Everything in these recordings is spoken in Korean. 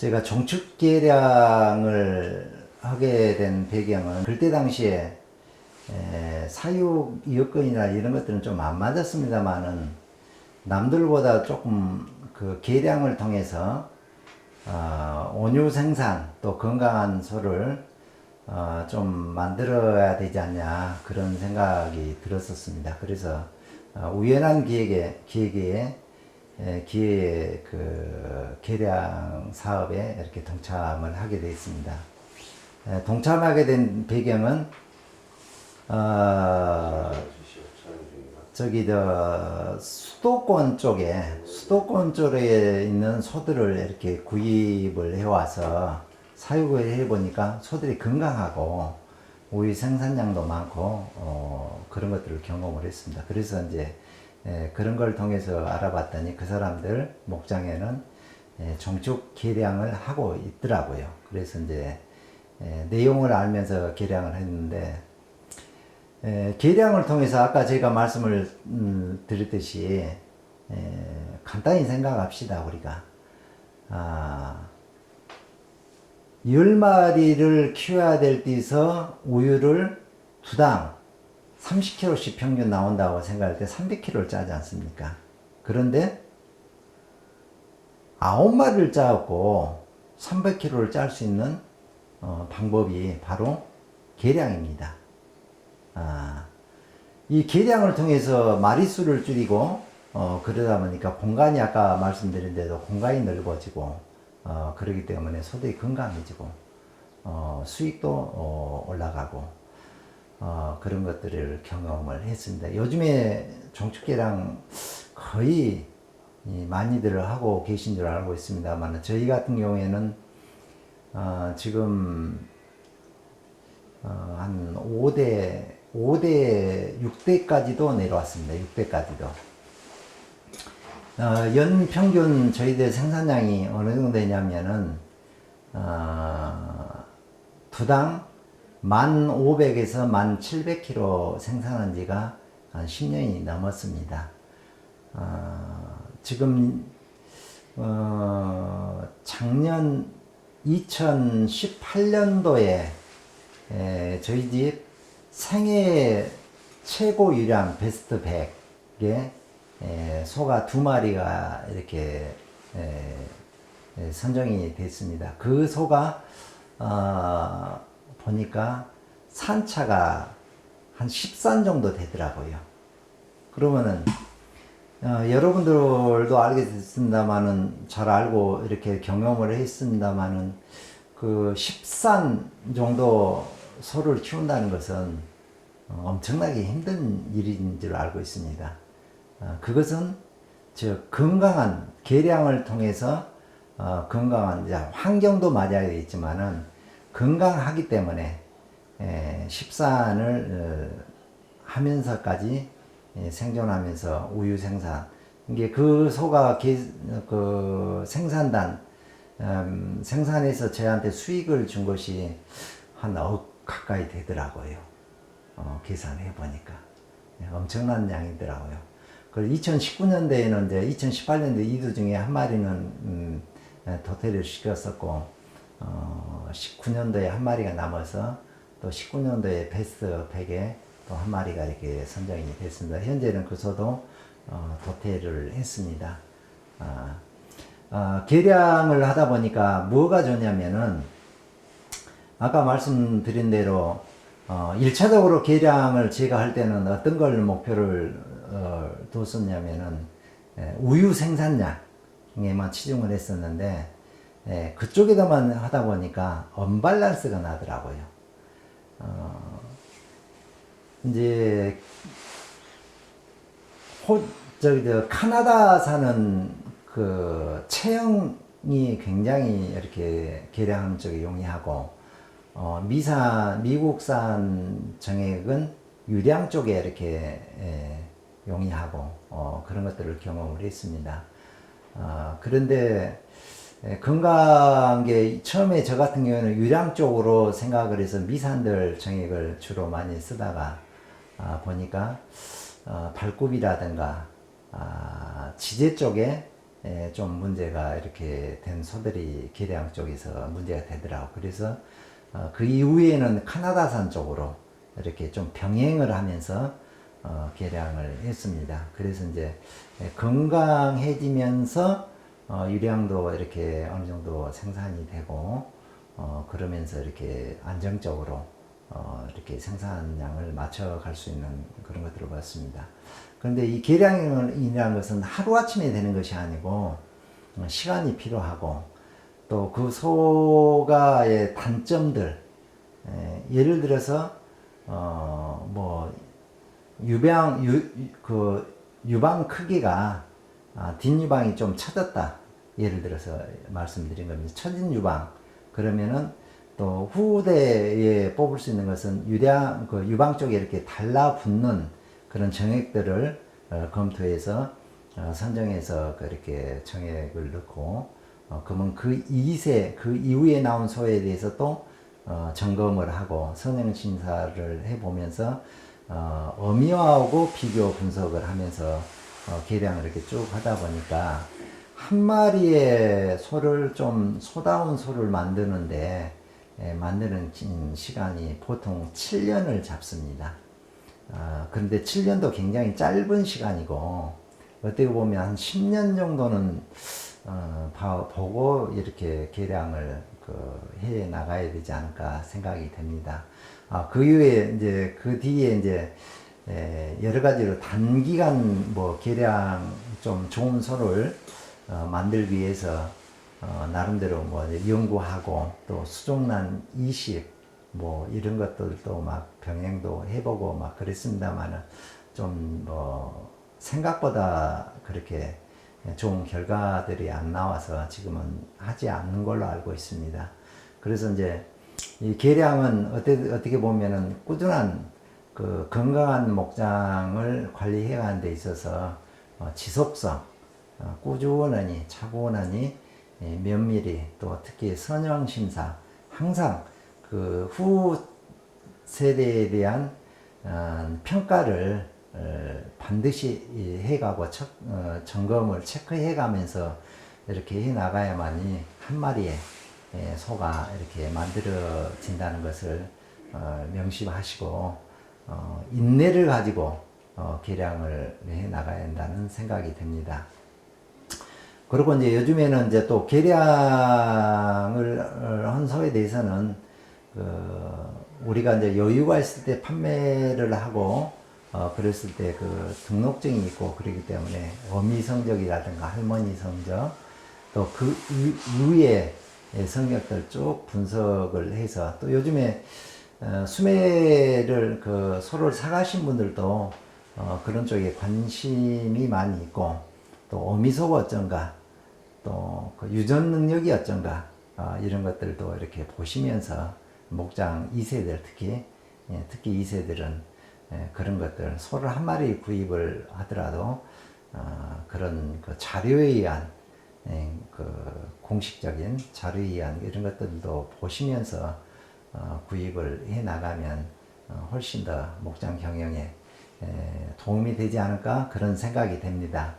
제가 종축 계량을 하게 된 배경은 그때 당시에 사육 여건이나 이런 것들은 좀 안 맞았습니다만은 남들보다 조금 그 계량을 통해서 온유 생산 또 건강한 소를 좀 만들어야 되지 않냐 그런 생각이 들었었습니다. 그래서 우연한 기회에 그 계량 사업에 이렇게 동참을 하게 되었습니다. 동참하게 된 배경은 저기 수도권 쪽에 있는 소들을 이렇게 구입을 해와서 사육을 해보니까 소들이 건강하고 우유 생산량도 많고 그런 것들을 경험을 했습니다. 그래서 이제 그런 걸 통해서 알아봤더니 그 사람들 목장에는 종축 계량을 하고 있더라고요. 그래서 이제 내용을 알면서 계량을 했는데 계량을 통해서 아까 제가 말씀을 드렸듯이 간단히 생각합시다. 우리가 10마리를 키워야 될 때에서 우유를 두당 30kg씩 평균 나온다고 생각할 때 300kg를 짜지 않습니까? 그런데 9마리를 짜고 300kg를 짤 수 있는 방법이 바로 계량입니다. 이 계량을 통해서 마리수를 줄이고 그러다 보니까 공간이 아까 말씀드린 대로 공간이 넓어지고 그러기 때문에 소들이 건강해지고 수익도 올라가고 그런 것들을 경험을 했습니다. 요즘에 종축계량 거의 많이들 하고 계신 줄 알고 있습니다만 저희 같은 경우에는 지금 한 6대까지도 내려왔습니다. 6대까지도. 연 평균 저희들 생산량이 어느 정도 되냐면은, 두당 1,500에서 1,700kg 생산한 지가 한 10년이 넘었습니다. 지금, 작년 2018년도에 저희 집 생애 최고 유량 베스트 100에 소가 2마리가 이렇게 선정이 됐습니다. 그 소가 보니까 산차가 한 10산 정도 되더라고요. 그러면은 여러분들도 알겠습니다만은 잘 알고 이렇게 경험을 했습니다만은 그 10산 정도 소를 키운다는 것은 엄청나게 힘든 일인 줄 알고 있습니다. 그것은 건강한 계량을 통해서 건강한 환경도 맞아야 되겠지만은 건강하기 때문에 10산을 하면서까지 생존하면서 우유 생산 이게 그 소가 그 생산단 생산해서 저한테 수익을 준 것이 한 억 가까이 되더라고요. 계산해 보니까 엄청난 양이더라고요. 그리고 2019년도에는 이제 2018년도 2두 중에 한 마리는 도태를 시켰었고 19년도에 한 마리가 남아서 또 19년도에 베스트 100에 또 한 마리가 이렇게 선정이 됐습니다. 현재는 그 소도 도태를 했습니다. 계량을 하다 보니까 뭐가 좋냐면은 아까 말씀드린 대로 1차적으로 계량을 제가 할 때는 어떤 걸 목표를 뒀었냐면은 우유 생산량에만 치중을 했었는데 그쪽에다만 하다 보니까 언밸런스가 나더라고요. 이제 카나다 사는 그 체형이 굉장히 이렇게 계량하는 쪽에 용이하고 미국산 정액은 유량 쪽에 이렇게 용이하고 그런 것들을 경험을 했습니다. 그런데 건강하게 처음에 저 같은 경우에는 유량 쪽으로 생각을 해서 미산들 정액을 주로 많이 쓰다가 보니까 발굽이라든가 지제 쪽에 좀 문제가 이렇게 된 소들이 계량 쪽에서 문제가 되더라고. 그래서 그 이후에는 카나다산 쪽으로 이렇게 좀 병행을 하면서 계량을 했습니다. 그래서 이제 건강해지면서 유량도 이렇게 어느 정도 생산이 되고 그러면서 이렇게 안정적으로 이렇게 생산량을 맞춰갈 수 있는 그런 것들을 봤습니다. 그런데 이 계량이라는 것은 하루아침에 되는 것이 아니고 시간이 필요하고 또 그 소가의 단점들, 예를 들어서 뭐 유방 크기가 뒷유방이 좀 처졌다. 예를 들어서 말씀드린 겁니다. 처진 유방. 그러면은 또 후대에 뽑을 수 있는 것은 유방 쪽에 이렇게 달라붙는 그런 정액들을 검토해서 선정해서 그렇게 정액을 넣고 그러면 그 이후에 나온 소에 대해서 또 점검을 하고 선행 심사를 해보면서 어미화하고 비교 분석을 하면서 계량을 이렇게 쭉 하다 보니까 한 마리의 소를 좀 소다운 소를 만드는데 만드는 시간이 보통 7년을 잡습니다. 그런데 7년도 굉장히 짧은 시간이고 어떻게 보면 한 10년 정도는 보고 이렇게 계량을 해 나가야 되지 않을까 생각이 됩니다. 그 이후에 이제 그 뒤에 이제 여러 가지로 단기간 뭐 계량 좀 좋은 소를 만들기 위해서 나름대로 뭐 연구하고 또 수족란 20 뭐 이런 것들도 막 병행도 해보고 막 그랬습니다만은 좀 뭐 생각보다 그렇게 좋은 결과들이 안 나와서 지금은 하지 않는 걸로 알고 있습니다. 그래서 이제 이 계량은 어떻게 보면은 꾸준한 그 건강한 목장을 관리해 가는 데 있어서 지속성, 꾸준하니 차분하니 면밀히 또 특히 선형 심사 항상 그 후 세대에 대한 평가를 반드시 해가고 점검을 체크해 가면서 이렇게 해 나가야만이 한 마리의 소가 이렇게 만들어진다는 것을 명심하시고 인내를 가지고 계량을 해 나가야 한다는 생각이 듭니다. 그리고 이제 요즘에는 이제 또 계량을 한 소에 대해서는 우리가 이제 여유가 있을 때 판매를 하고 그랬을 때 그 등록증이 있고 그러기 때문에 어미 성적이라든가 할머니 성적 또 그 이후에 성적들 쭉 분석을 해서 또 요즘에 수매를 소를 사가신 분들도 그런 쪽에 관심이 많이 있고 또 어미소가 어쩐가 또 그 유전 능력이 어쩐가 이런 것들도 이렇게 보시면서 목장 2세들 특히 2세들은 그런 것들 소를 한 마리 구입을 하더라도 그런 그 자료에 의한 그 공식적인 자료에 의한 이런 것들도 보시면서 구입을 해 나가면 훨씬 더 목장 경영에 도움이 되지 않을까 그런 생각이 됩니다.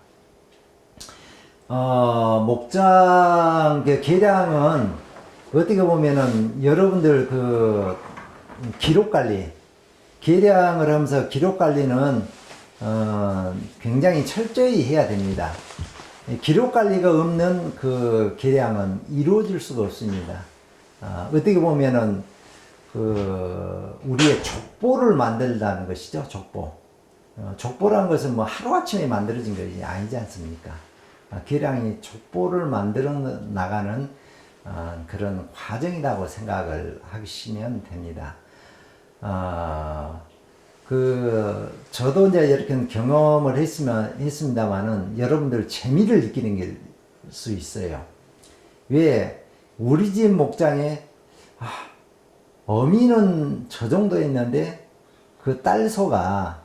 목장 계량은 어떻게 보면은 여러분들 그 기록 관리, 계량을 하면서 기록 관리는 굉장히 철저히 해야 됩니다. 기록 관리가 없는 그 계량은 이루어질 수가 없습니다. 어떻게 보면은 우리의 족보를 만들다는 것이죠, 족보. 족보라는 것은 뭐 하루아침에 만들어진 것이 아니지 않습니까? 계량이 족보를 만들어 나가는 그런 과정이라고 생각을 하시면 됩니다. 저도 이제 이렇게 경험을 했습니다만은 여러분들 재미를 느끼는 수 있어요. 왜 우리 집 목장에 어미는 저 정도 했는데 그 딸소가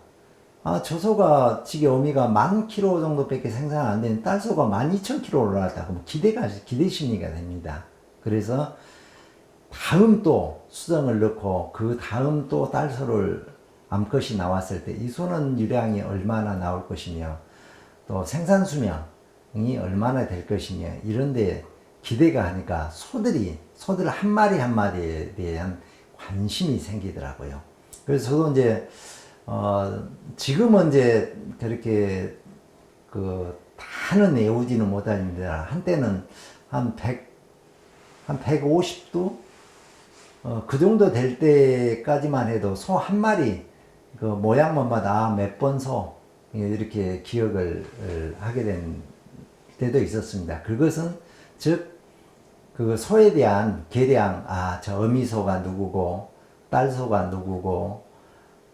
저 소가 지게 어미가 10,000kg 정도밖에 생산 안 되는 딸소가 12,000kg 올라왔다고 기대 심리가 됩니다. 그래서 다음 또 수정을 넣고 그 다음 또 딸소를 암컷이 나왔을 때 이 소는 유량이 얼마나 나올 것이며 또 생산 수명 얼마나 될 것이냐 이런데 기대가 하니까 소들 한 마리 한 마리에 대한 관심이 생기더라고요. 그래서 저도 이제 지금은 이제 그렇게 다는 애우지는 못합니다. 한때는 한 150도 그 정도 될 때까지만 해도 소 한 마리 그 모양만 봐도 몇 번 소 이렇게 기억을 하게 된 때도 있었습니다. 그것은 즉 그 소에 대한 계량, 저 어미소가 누구고 딸소가 누구고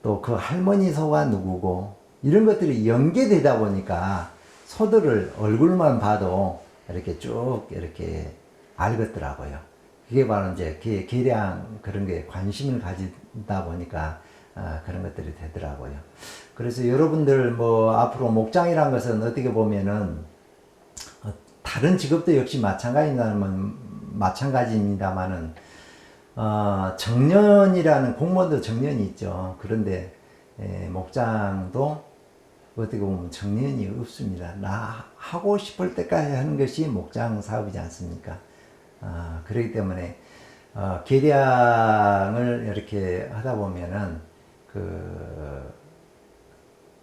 또 그 할머니 소가 누구고 이런 것들이 연계되다 보니까 소들을 얼굴만 봐도 이렇게 쭉 이렇게 알겠더라고요. 그게 바로 이제 계량 그런 게 관심을 가지다 보니까 그런 것들이 되더라고요. 그래서 여러분들 뭐 앞으로 목장이란 것은 어떻게 보면은 다른 직업도 역시 마찬가지입니다만은 정년이라는 공무원도 정년이 있죠. 그런데 목장도 어떻게 보면 정년이 없습니다. 나 하고 싶을 때까지 하는 것이 목장 사업이지 않습니까? 그렇기 때문에 계량을 이렇게 하다 보면은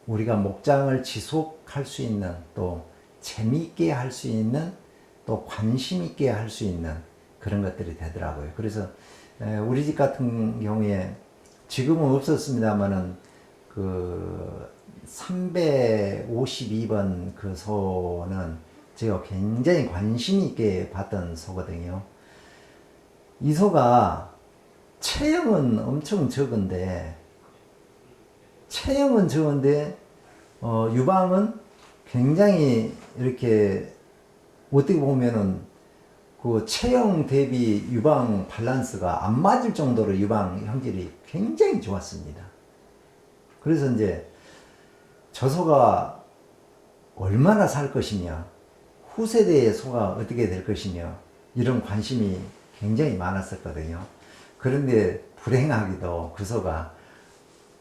우리가 목장을 지속할 수 있는 또 재미있게 할 수 있는 또 관심 있게 할 수 있는 그런 것들이 되더라고요. 그래서 우리 집 같은 경우에 지금은 없었습니다만은 352번 그 소는 제가 굉장히 관심 있게 봤던 소거든요. 이 소가 체형은 엄청 적은데 유방은 굉장히 이렇게 어떻게 보면은 그 체형 대비 유방 밸런스가 안 맞을 정도로 유방 형질이 굉장히 좋았습니다. 그래서 이제 저 소가 얼마나 살 것이냐, 후세대의 소가 어떻게 될 것이냐 이런 관심이 굉장히 많았었거든요. 그런데 불행하게도 그 소가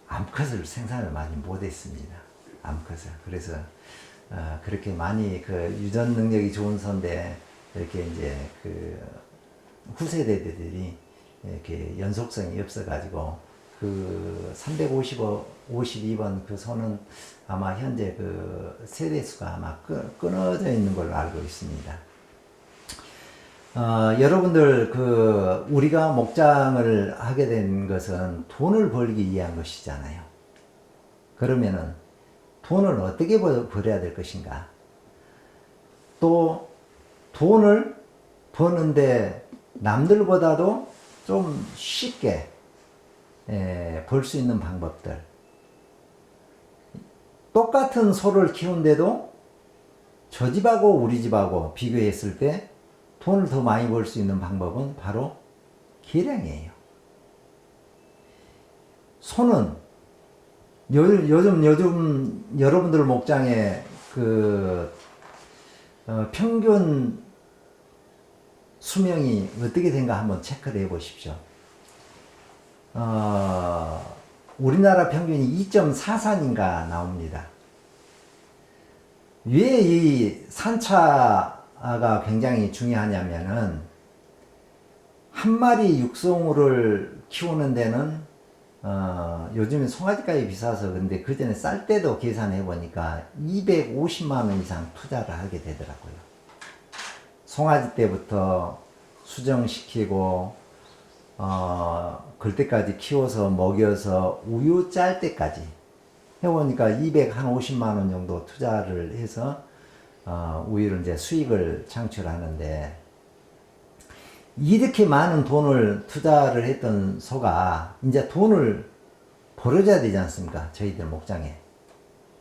암컷을 생산을 많이 못했습니다. 암컷을. 그래서 그렇게 많이 유전 능력이 좋은 소인데 이렇게 이제 후세대들이 이렇게 연속성이 없어가지고 352번 그 소는 아마 현재 세대수가 아마 끊어져 있는 걸로 알고 있습니다. 여러분들 우리가 목장을 하게 된 것은 돈을 벌기 위한 것이잖아요. 그러면은 돈을 어떻게 벌어야 될 것인가? 또 돈을 버는데 남들보다도 좀 쉽게 벌 수 있는 방법들. 똑같은 소를 키운데도 저 집하고 우리 집하고 비교했을 때 돈을 더 많이 벌 수 있는 방법은 바로 계량이에요. 소는 요즘 여러분들 목장에 평균 수명이 어떻게 된가 한번 체크를 해 보십시오. 우리나라 평균이 2.43인가 나옵니다. 왜 이 산차가 굉장히 중요하냐면은 한 마리 육성우를 키우는 데는 요즘에 송아지값이 비싸서 근데 그 전에 쌀 때도 계산해 보니까 250만 원 이상 투자를 하게 되더라고요. 송아지 때부터 수정시키고 그때까지 키워서 먹여서 우유 짤 때까지 해보니까 250만 원 정도 투자를 해서 우유를 이제 수익을 창출하는데 이렇게 많은 돈을 투자를 했던 소가 이제 돈을 벌어줘야 되지 않습니까? 저희들 목장에.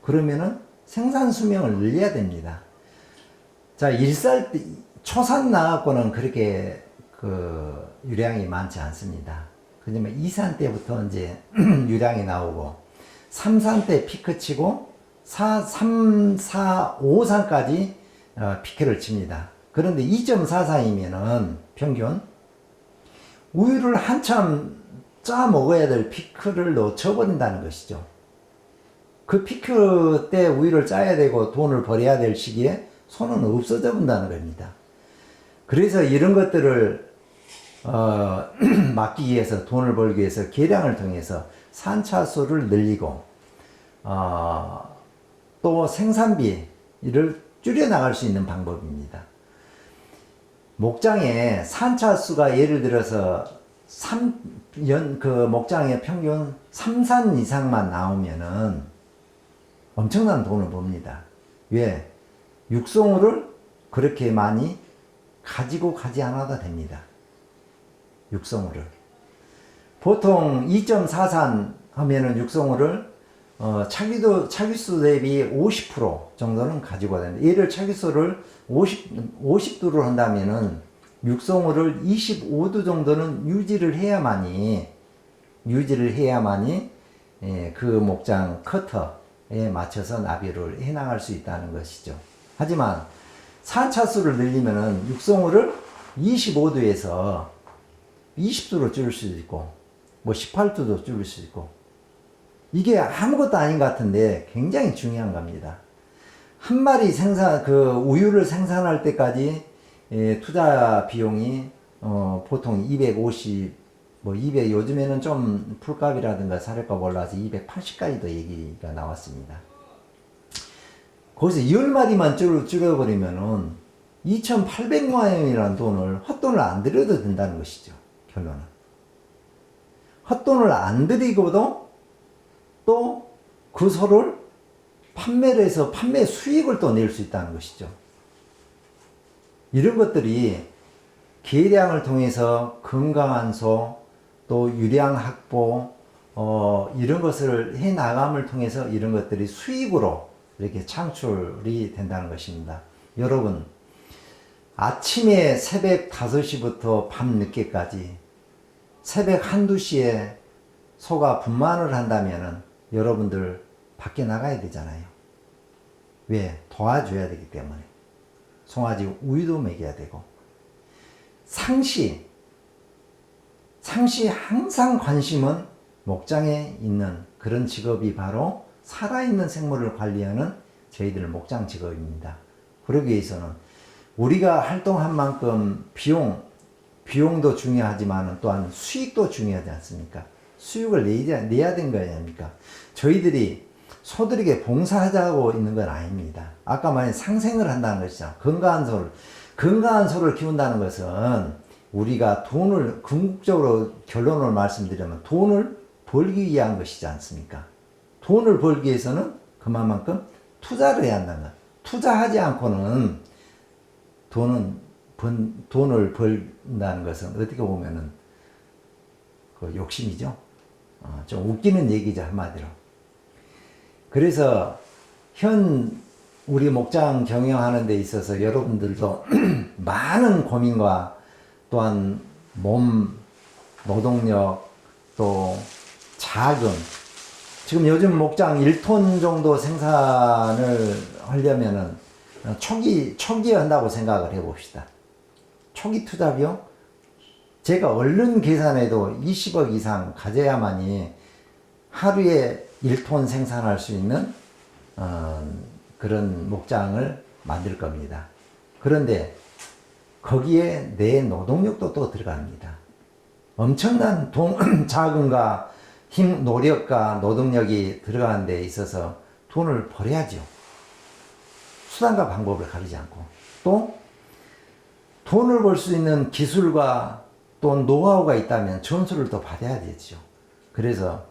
그러면은 생산 수명을 늘려야 됩니다. 자, 초산 나갖고는 그렇게 유량이 많지 않습니다. 그러면 2산 때부터 이제 유량이 나오고 3산 때 피크 치고 3, 4, 5산까지 피크를 칩니다. 그런데 2.44이면은 평균 우유를 한참 짜 먹어야 될 피크를 놓쳐버린다는 것이죠. 그 피크 때 우유를 짜야 되고 돈을 벌여야 될 시기에 소는 없어져 본다는 겁니다. 그래서 이런 것들을 막기 위해서, 돈을 벌기 위해서 계량을 통해서 산차수를 늘리고 또 생산비를 줄여 나갈 수 있는 방법입니다. 목장에 산차수가 예를 들어서 그 목장에 평균 3산 이상만 나오면은 엄청난 돈을 법니다. 왜? 육성우를 그렇게 많이 가지고 가지 않아도 됩니다. 육성우를. 보통 2.4산 하면은 육성우를 차기수 대비 50% 정도는 가지고 가야 됩니다. 얘를 차기수를 50도를 한다면은 육성우를 25도 정도는 유지를 해야만이 그 목장 커터에 맞춰서 나비를 해 나갈 수 있다는 것이죠. 하지만 산차수를 늘리면은 육성우를 25도에서 20도로 줄일 수도 있고, 뭐 18도도 줄일 수 있고, 이게 아무것도 아닌 것 같은데 굉장히 중요한 겁니다. 한 마리 우유를 생산할 때까지 투자 비용이 보통 250, 200, 요즘에는 좀 풀값이라든가 사료값 올라서 280까지도 얘기가 나왔습니다. 거기서 10마리만 줄여버리면은 2,800만 원이라는 돈을, 헛돈을 안 들여도 된다는 것이죠. 결론은. 헛돈을 안 들이고도 또 그 소를 판매를 해서 판매 수익을 또 낼 수 있다는 것이죠. 이런 것들이 계량을 통해서 건강한 소, 또 유량 확보, 이런 것을 해 나감을 통해서 이런 것들이 수익으로 이렇게 창출이 된다는 것입니다. 여러분, 아침에 새벽 5시부터 밤 늦게까지 새벽 1, 2시에 소가 분만을 한다면은 여러분들 밖에 나가야 되잖아요. 왜? 도와줘야 되기 때문에. 송아지 우유도 먹여야 되고. 상시 항상 관심은 목장에 있는 그런 직업이 바로 살아있는 생물을 관리하는 저희들 목장 직업입니다. 그러기 위해서는 우리가 활동한 만큼 비용도 중요하지만 또한 수익도 중요하지 않습니까? 수익을 내야 되는 거 아닙니까? 저희들이 소들에게 봉사하자고 있는 건 아닙니다. 아까 말한 상생을 한다는 것이죠. 건강한 소를 키운다는 것은 우리가 돈을, 궁극적으로 결론을 말씀드리면 돈을 벌기 위한 것이지 않습니까? 돈을 벌기 위해서는 그만큼 투자를 해야 한다는 것. 투자하지 않고는 돈을 벌다는 것은 어떻게 보면은 그 욕심이죠. 좀 웃기는 얘기죠, 한마디로. 그래서 우리 목장 경영하는 데 있어서 여러분들도 많은 고민과 또한 노동력, 또 자금, 지금 요즘 목장 1톤 정도 생산을 하려면은 초기에 한다고 생각을 해봅시다. 초기 투자 비용? 제가 얼른 계산해도 20억 이상 가져야만이 하루에 1톤 생산할 수 있는 그런 목장을 만들 겁니다. 그런데 거기에 내 노동력도 또 들어갑니다. 엄청난 자금과 힘, 노력과 노동력이 들어가는 데 있어서 돈을 벌어야죠. 수단과 방법을 가리지 않고. 또 돈을 벌 수 있는 기술과 또 노하우가 있다면 전수를 또 받아야 되죠. 그래서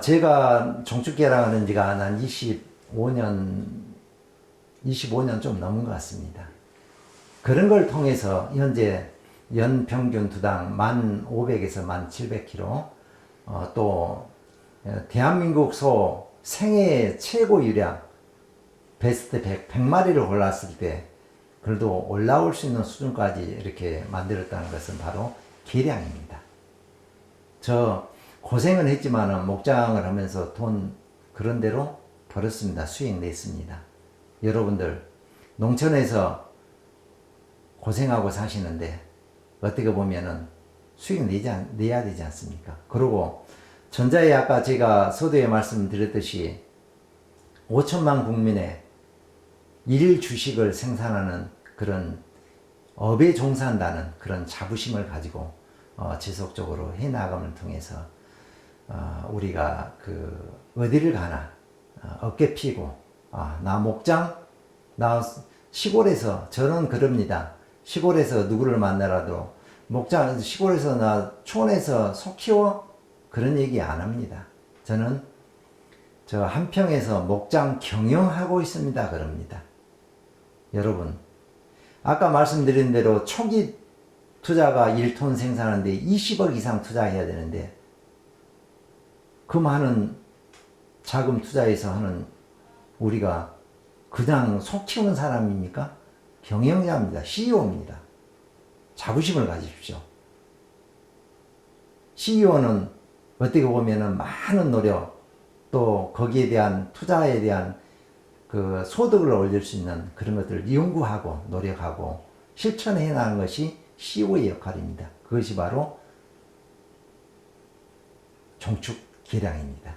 제가 종축계랑 하는 지가 한 25년 좀 넘은 것 같습니다. 그런 걸 통해서 현재 연평균 두당 1,500에서 1,700kg, 또 대한민국 소 생애 최고 유량 베스트 100마리를 골랐을 때 그래도 올라올 수 있는 수준까지 이렇게 만들었다는 것은 바로 계량입니다. 저 고생은 했지만 목장을 하면서 돈 그런 대로 벌었습니다. 수익 냈습니다. 여러분들 농촌에서 고생하고 사시는데 어떻게 보면은 수익 내야 되지 않습니까? 그리고 전자에 아까 제가 서두에 말씀드렸듯이 5천만 국민의 일 주식을 생산하는 그런 업에 종사한다는 그런 자부심을 가지고 지속적으로 해나감을 통해서 우리가 그 어디를 가나 어깨 피고 나 목장 나 시골에서 저는 그럽니다. 시골에서 누구를 만나라도 목장 시골에서 나 촌에서 소 키워 그런 얘기 안 합니다. 저는 저 한평에서 목장 경영하고 있습니다. 그럽니다. 여러분 아까 말씀드린 대로 초기 투자가 1톤 생산하는데 20억 이상 투자해야 되는데 그 많은 자금 투자해서 하는 우리가 그냥 속 키우는 사람입니까? 경영자입니다. CEO입니다. 자부심을 가지십시오. CEO는 어떻게 보면은 많은 노력 또 거기에 대한 투자에 대한 그 소득을 올릴 수 있는 그런 것들을 연구하고 노력하고 실천해 나가는 것이 CEO의 역할입니다. 그것이 바로 종축 계량입니다.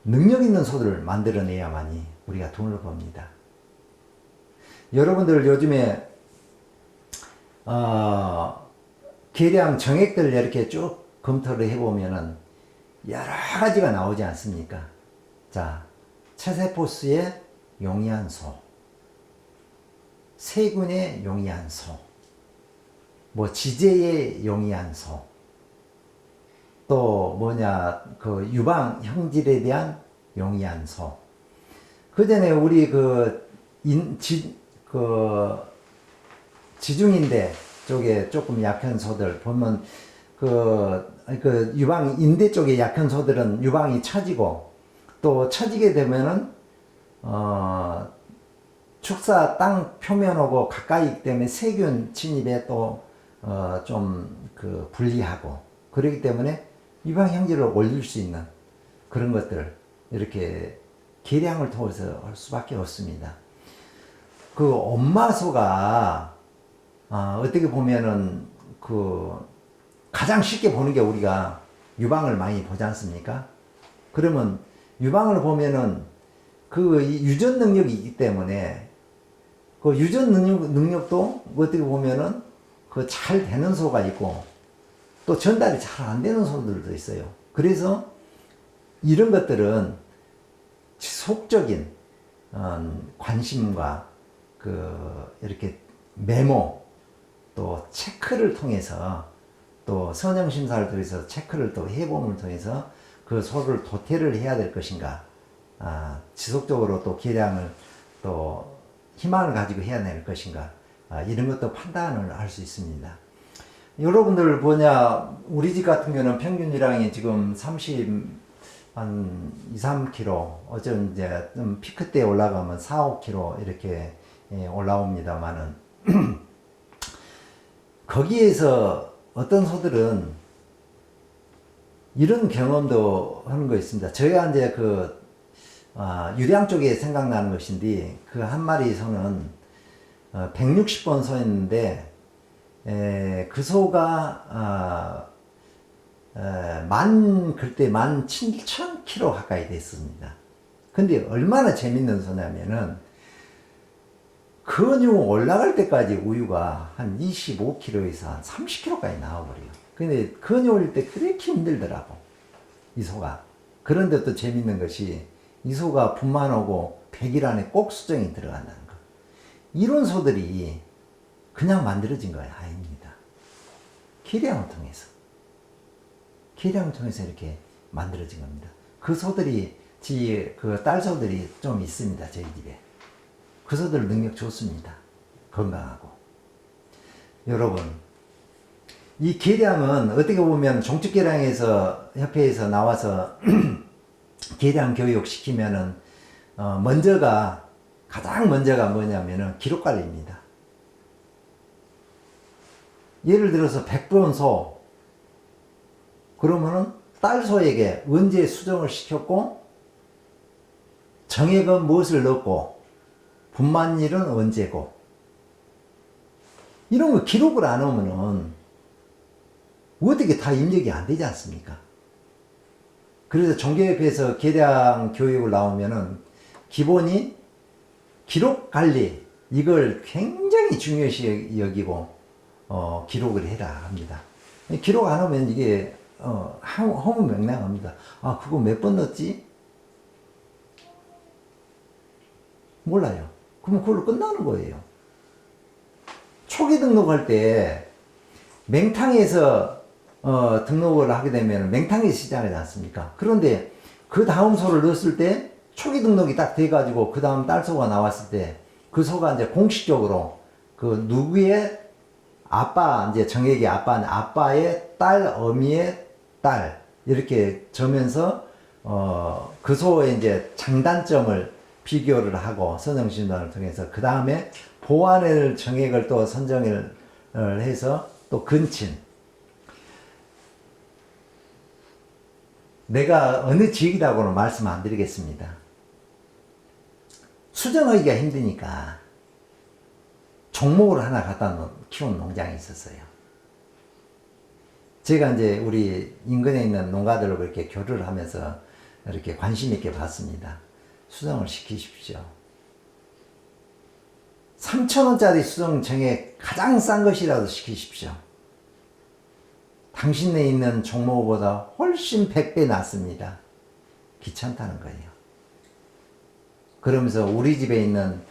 능력 있는 소들을 만들어내야만이 우리가 돈을 법니다. 여러분들 요즘에 계량 정액들 이렇게 쭉 검토를 해보면은 여러 가지가 나오지 않습니까? 자, 체세포스에 용이한 소, 세균에 용이한 소, 뭐 지제에 용이한 소, 또 뭐냐 그 유방 형질에 대한 용이한 소. 그 전에 우리 지중인대 쪽에 조금 약한 소들 보면 그 유방 인대 쪽에 약한 소들은 유방이 처지고 또 처지게 되면은 축사 땅 표면하고 가까이 있기 때문에 세균 침입에 또 좀 그 불리하고 그렇기 때문에 유방 형질을 올릴 수 있는 그런 것들 이렇게 계량을 통해서 할 수밖에 없습니다. 그 엄마소가 어떻게 보면은 그 가장 쉽게 보는 게 우리가 유방을 많이 보지 않습니까? 그러면 유방을 보면은 그 유전 능력이 있기 때문에 그 유전 능력도 어떻게 보면은 그 잘 되는 소가 있고 또 전달이 잘 안 되는 소들도 있어요. 그래서 이런 것들은 지속적인 관심과 그 이렇게 메모 또 체크를 통해서 또 선형심사를 통해서 체크를 또 해봄을 통해서 그 소를 도태를 해야 될 것인가 지속적으로 또 계량을 또 희망을 가지고 해야 될 것인가 이런 것도 판단을 할 수 있습니다. 여러분들 우리 집 같은 경우는 평균 일량이 지금 2, 3kg 어전 이제 좀 피크 때 올라가면 4, 5kg 이렇게 올라옵니다만은 거기에서 어떤 소들은 이런 경험도 하는 거 있습니다. 저희가 이제 유량 쪽에 생각나는 것인데 그 한 마리 소는 160번 소였는데 그 소가 그때 17,000kg 가까이 됐습니다. 근데 얼마나 재밌는 소냐면은 근육 올라갈 때까지 우유가 한 25kg에서 한 30kg까지 나와버려요. 근데 근육 올릴 때 그렇게 힘들더라고 이 소가. 그런데 또 재밌는 것이 이 소가 분만 오고 100일 안에 꼭 수정이 들어간다는 거. 이런 소들이 그냥 만들어진 거 아닙니다. 계량을 통해서 이렇게 만들어진 겁니다. 그 소들이 그 딸소들이 좀 있습니다. 저희 집에. 그 소들 능력 좋습니다. 건강하고. 여러분 이 계량은 어떻게 보면 종축계량에서 협회에서 나와서 계량 교육 시키면은 가장 먼저가 뭐냐면은 기록 관리입니다. 예를 들어서 100번 소 그러면은 딸소에게 언제 수정을 시켰고 정액은 무엇을 넣고 분만일은 언제고 이런 거 기록을 안 하면은 어떻게 다 입력이 안 되지 않습니까? 그래서 종교협회에서 계량 교육을 나오면은 기본이 기록 관리 이걸 굉장히 중요시 여기고 기록을 해라 합니다. 기록 안 하면 이게 허무맹랑합니다. 아 그거 몇 번 넣었지? 몰라요. 그러면 그걸로 끝나는 거예요. 초기 등록할 때 맹탕에서 등록을 하게 되면 맹탕에서 시작하지 않습니까? 그런데 그 다음 소를 넣었을 때 초기 등록이 딱 돼가지고 그 다음 딸소가 나왔을 때 그 소가 이제 공식적으로 그 누구의 아빠 이제 정액의 아빠의 딸 어미의 딸 이렇게 저면서 그 소의 이제 장단점을 비교를 하고 선정진단을 통해서 그 다음에 보완을 정액을 또 선정을 해서 또 근친 내가 어느 지역이라고는 말씀 안 드리겠습니다. 수정하기가 힘드니까 종목을 하나 갖다 키운 농장이 있었어요. 제가 이제 우리 인근에 있는 농가들과 이렇게 교류를 하면서 이렇게 관심 있게 봤습니다. 수정을 시키십시오. 3,000원짜리 수정 정액 가장 싼 것이라도 시키십시오. 당신네 있는 종목보다 훨씬 100배 낫습니다. 귀찮다는 거예요. 그러면서 우리 집에 있는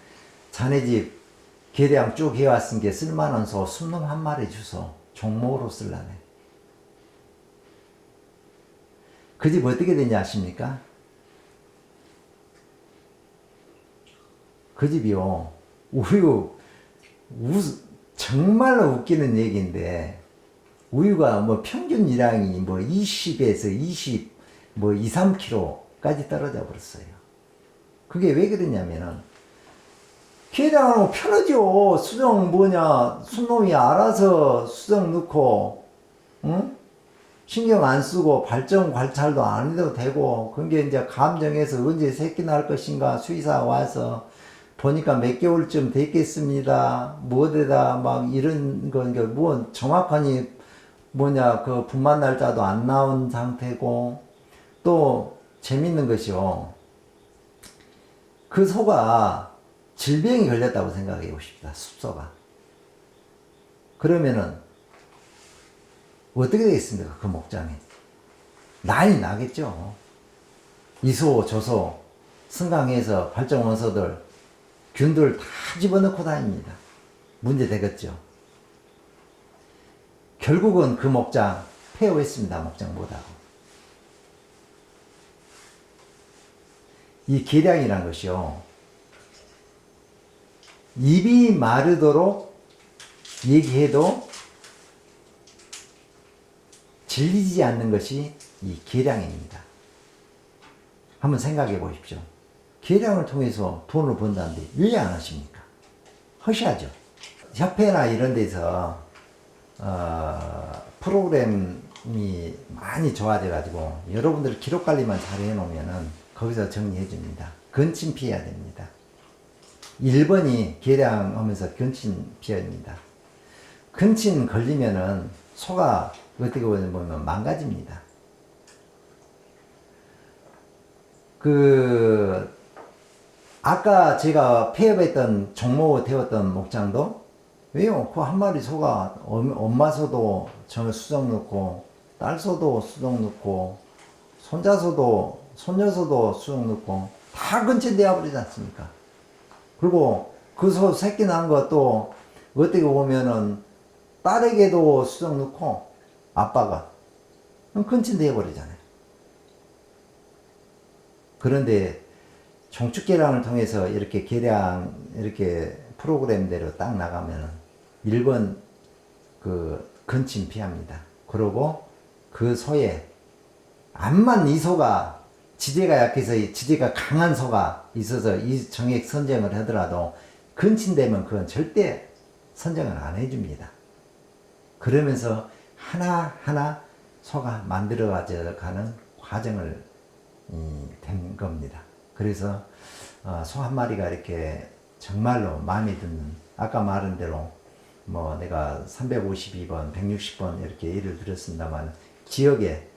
자네 집 계량 쭉 해왔은 게 쓸만한 소 순놈 한 마리 주소 종목으로 쓸라네. 그 집 어떻게 되냐 아십니까? 그 집이요 정말로 웃기는 얘기인데 우유가 뭐 평균 일량이 뭐 20에서 20 뭐 2, 3kg까지 떨어져 버렸어요. 그게 왜 그러냐면은 계량하면 편하죠. 수정 뭐냐 순놈이 알아서 수정 넣고 응? 신경 안 쓰고 발정 관찰도 안 해도 되고 그게 이제 감정해서 언제 새끼 날 것인가 수의사 와서 보니까 몇 개월쯤 됐겠습니다. 뭐대다 막 이런 거 뭐 정확하니 뭐냐 그 분만 날짜도 안 나온 상태고 또 재밌는 것이요. 그 소가 질병이 걸렸다고 생각해 보십시다. 숲소가. 그러면은 어떻게 되겠습니까? 그 목장에. 난리 나겠죠. 이소, 저소, 승강해서 발정 원소들, 균들 다 집어넣고 다닙니다. 문제 되겠죠. 결국은 그 목장 폐허했습니다. 목장 못하고. 이 계량이란 것이요. 입이 마르도록 얘기해도 질리지 않는 것이 이 계량입니다. 한번 생각해 보십시오. 계량을 통해서 돈을 번다는데 왜 안 하십니까? 하셔야죠. 협회나 이런 데서 프로그램이 많이 좋아져 가지고 여러분들 기록 관리만 잘 해놓으면은 거기서 정리해 줍니다. 근친 피해야 됩니다. 1번이 계량하면서 근친 피해입니다. 근친 걸리면은 소가 어떻게 보면 망가집니다. 아까 제가 폐업했던 종목 되었던 목장도 왜요? 그 한 마리 소가 엄마 소도 수정 넣고 딸 소도 수정 넣고 손자 소도 손녀 소도 수정 넣고 다 근친되어 버리지 않습니까? 그리고 그 소 새끼 난 것도 어떻게 보면은 딸에게도 수정 넣고 아빠가 근친되어 버리잖아요. 그런데 종축 계량을 통해서 이렇게 계량 이렇게 프로그램대로 딱 나가면은 1번 그 근친 피합니다. 그리고 그 소에 암만 이 소가 지대가 약해서 지대가 강한 소가 있어서 이 정액 선정을 하더라도 근친되면 그건 절대 선정을 안 해줍니다. 그러면서 하나하나 소가 만들어가는 과정을 된 겁니다. 그래서 소 한 마리가 이렇게 정말로 마음에 드는 아까 말한 대로 뭐 내가 352번, 160번 이렇게 예를 들었습니다만 지역에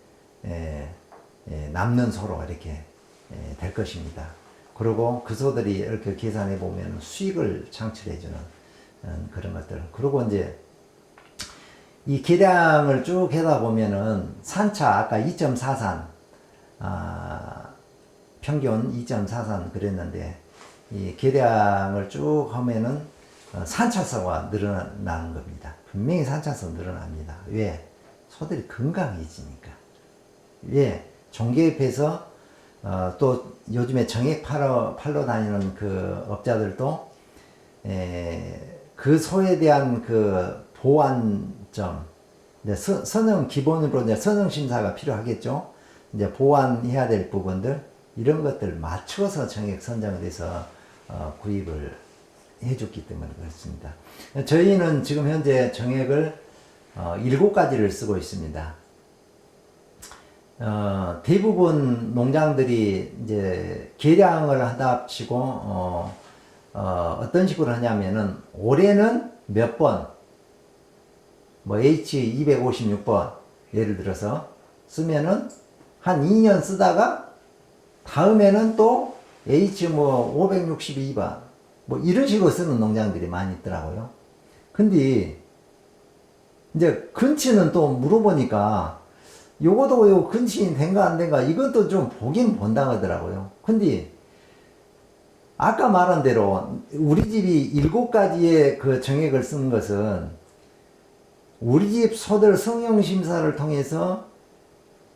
남는 소로 이렇게 될 것입니다. 그리고 그 소들이 이렇게 계산해 보면 수익을 창출해 주는 그런 것들. 그리고 이제 이 계량을 쭉 하다 보면은 산차 아까 2.4산 평균 2.4산 그랬는데 이 계량을 쭉 하면은 산차수가 늘어나는 겁니다. 분명히 산차수 늘어납니다. 왜? 소들이 건강해지니까. 왜? 종계입에서 또 요즘에 정액 팔러 다니는 그 업자들도 그 소에 대한 그 보완점, 이제 선형 기본으로 이제 선형 심사가 필요하겠죠. 이제 보완해야 될 부분들 이런 것들 맞춰서 정액 선정을 해서 구입을 해줬기 때문에 그렇습니다. 저희는 지금 현재 정액을 7가지를 쓰고 있습니다. 대부분 농장들이 이제 계량을 하답시고 어떤 식으로 하냐면은 올해는 몇 번, 뭐 H256번 예를 들어서 쓰면은 한 2년 쓰다가 다음에는 또 H 뭐 562번 뭐 이런 식으로 쓰는 농장들이 많이 있더라고요. 근데 이제 근치는 또 물어보니까 요거도 요 근치는 된가 안 된가 이것도 좀 보긴 본다 하더라고요. 근데 아까 말한 대로 우리 집이 7가지의 그 정액을 쓴 것은 우리 집 소들 성형심사를 통해서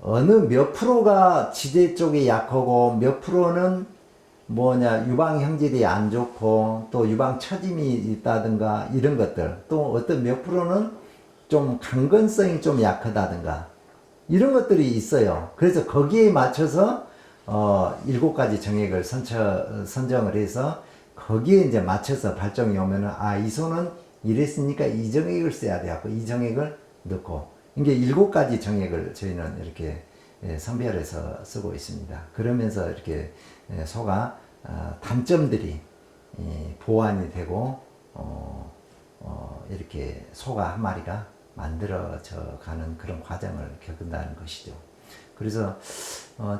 어느 몇 프로가 지대 쪽이 약하고 몇 프로는 뭐냐 유방 형질이 안 좋고 또 유방 처짐이 있다든가 이런 것들 또 어떤 몇 프로는 좀 강건성이 좀 약하다든가 이런 것들이 있어요. 그래서 거기에 맞춰서 7가지 정액을 선정을 해서 거기에 이제 맞춰서 발정이 오면은 이 소는 이랬으니까 이 정액을 써야 돼 하고 이 정액을 넣고 이게 7가지 정액을 저희는 이렇게 선별해서 쓰고 있습니다. 그러면서 이렇게 소가 단점들이 보완이 되고 이렇게 소가 한 마리가 만들어져 가는 그런 과정을 겪는다는 것이죠. 그래서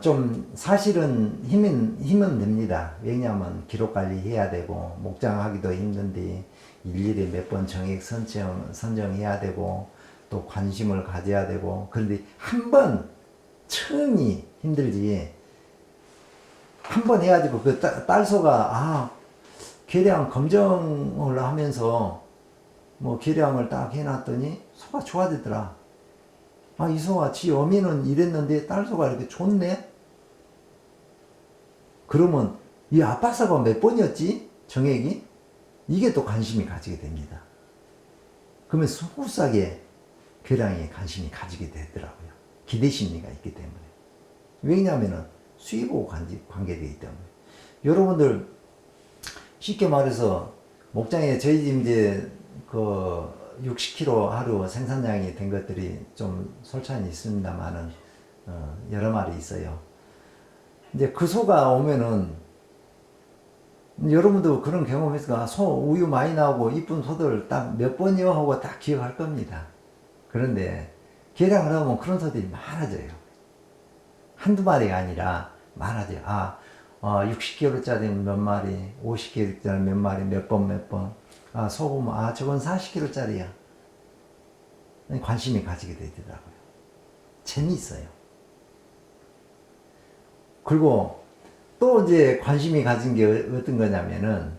좀 사실은 힘은 듭니다. 왜냐하면 기록 관리해야 되고 목장하기도 힘든데 일일이 몇 번 정액 선정해야 되고 또 관심을 가져야 되고 그런데 한 번 처음이 힘들지 한 번 해가지고 그 딸소가 계량 검정을 하면서 뭐 계량을 딱 해놨더니 소가 좋아지더라. 이 소가 지 어미는 이랬는데 딸소가 이렇게 좋네? 그러면 이 아빠사가 몇 번이었지? 정액이? 이게 또 관심이 가지게 됩니다. 그러면 소구싸게 계량에 관심이 가지게 되더라고요. 기대심리가 있기 때문에. 왜냐하면은 수입하고 관계되기 때문에. 여러분들 쉽게 말해서 목장에 저희 집 이제 그 60kg 하루 생산량이 된 것들이 좀 솔찬히 있습니다만은 여러 마리 있어요. 이제 그 소가 오면은 여러분도 그런 경험했으니까 소 우유 많이 나오고 이쁜 소들 딱 몇 번이요 하고 딱 기억할 겁니다. 그런데 계량을 하면 그런 소들이 많아져요. 한두 마리가 아니라 많아져요. 60kg짜리 몇 마리, 50kg짜리 몇 마리, 몇 번. 소보면, 저건 40kg짜리야. 관심이 가지게 되더라고요. 재미있어요. 그리고 또 이제 관심이 가진 게 어떤 거냐면은,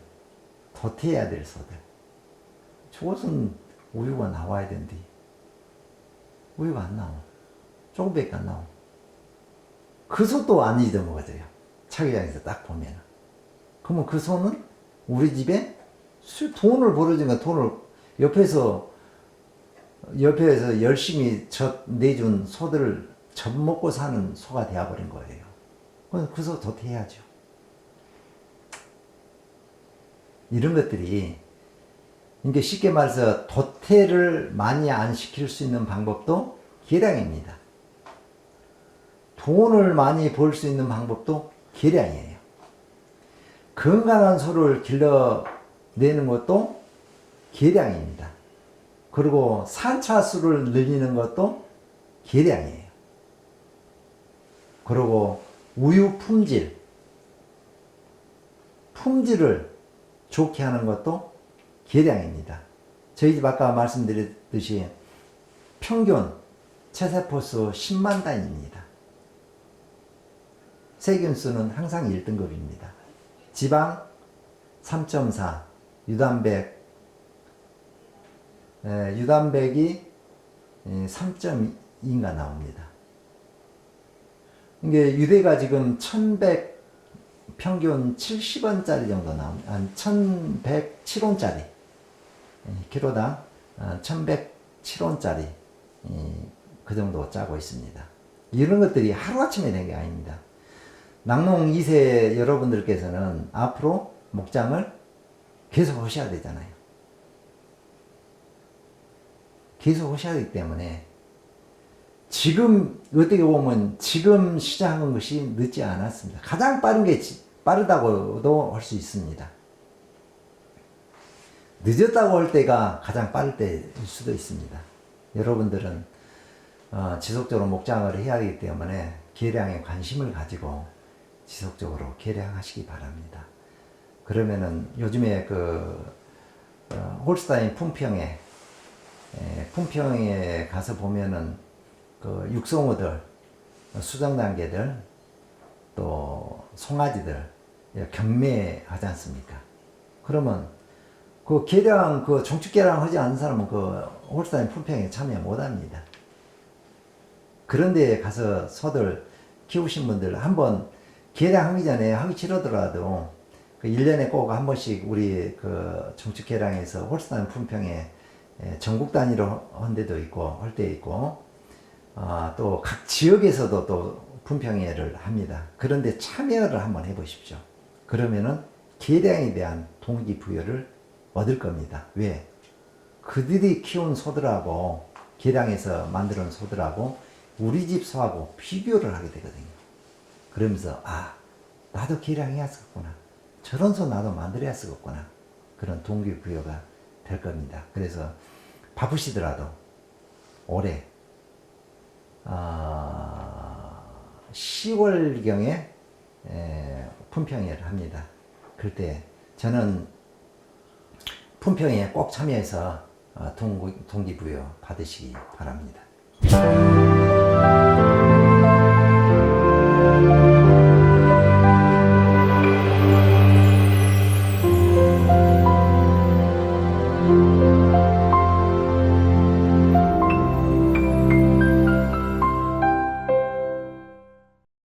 도태해야 될 소들. 저것은 우유가 나와야 된대. 우유가 안 나와. 조금밖에 안 나와. 그 소도 안 잊어먹어져요. 차기장에서 딱 보면. 그러면 그 소는 우리 집에 돈을 벌어주니까 돈을 옆에서 열심히 내준 소들을 젖먹고 사는 소가 되어버린 거예요. 그 소 도태해야죠. 이런 것들이, 이게 쉽게 말해서 도태를 많이 안 시킬 수 있는 방법도 계량입니다. 돈을 많이 벌 수 있는 방법도 계량이에요. 건강한 소를 길러내는 것도 계량입니다. 그리고 산차수를 늘리는 것도 계량이에요. 그리고 우유 품질, 품질을 좋게 하는 것도 계량입니다. 저희 집 아까 말씀드렸듯이 평균 체세포수 10만 단위입니다. 세균수는 항상 1등급입니다. 지방 3.4, 유단백이 3.2인가 나옵니다. 이게 유대가 지금 1100 평균 70원짜리 정도 나옵니다. 한 1107원짜리 키로당 1107원짜리 그 정도 짜고 있습니다. 이런 것들이 하루아침에 된 게 아닙니다. 낙농 2세 여러분들께서는 앞으로 목장을 계속 하셔야 되잖아요. 계속 하셔야 되기 때문에 지금 어떻게 보면 지금 시작한 것이 늦지 않았습니다. 가장 빠른 게 빠르다고도 할 수 있습니다. 늦었다고 할 때가 가장 빠를 때일 수도 있습니다. 여러분들은 지속적으로 목장을 해야 하기 때문에 계량에 관심을 가지고 지속적으로 계량하시기 바랍니다. 그러면은 요즘에 홀스타인 품평에 가서 보면은 육성어들, 수정 단계들, 또 송아지들 경매하지 않습니까? 그러면 계량, 종축 계량 하지 않는 사람은 홀스타인 품평에 참여 못 합니다. 그런데 가서 소들 키우신 분들 한번 계량하기 전에 하기 싫어더라도 1년에 꼭 한 번씩 우리 종축 계량에서 홀스타인 품평에 전국 단위로 한 데도 있고 할 때 있고 또 각 지역에서도 또 품평회를 합니다. 그런데 참여를 한번 해보십시오. 그러면은 계량에 대한 동기부여를 얻을 겁니다. 왜? 그들이 키운 소들하고 계량해서 만들어 놓은 소들하고 우리 집 소하고 비교를 하게 되거든요. 그러면서 나도 계량해야 쓰겠구나. 저런 소 나도 만들어야 쓰겠구나. 그런 동기부여가 될 겁니다. 그래서 바쁘시더라도 올해 10월경에 품평회를 합니다. 그때 저는 품평회에 꼭 참여해서 동기부여 받으시기 바랍니다.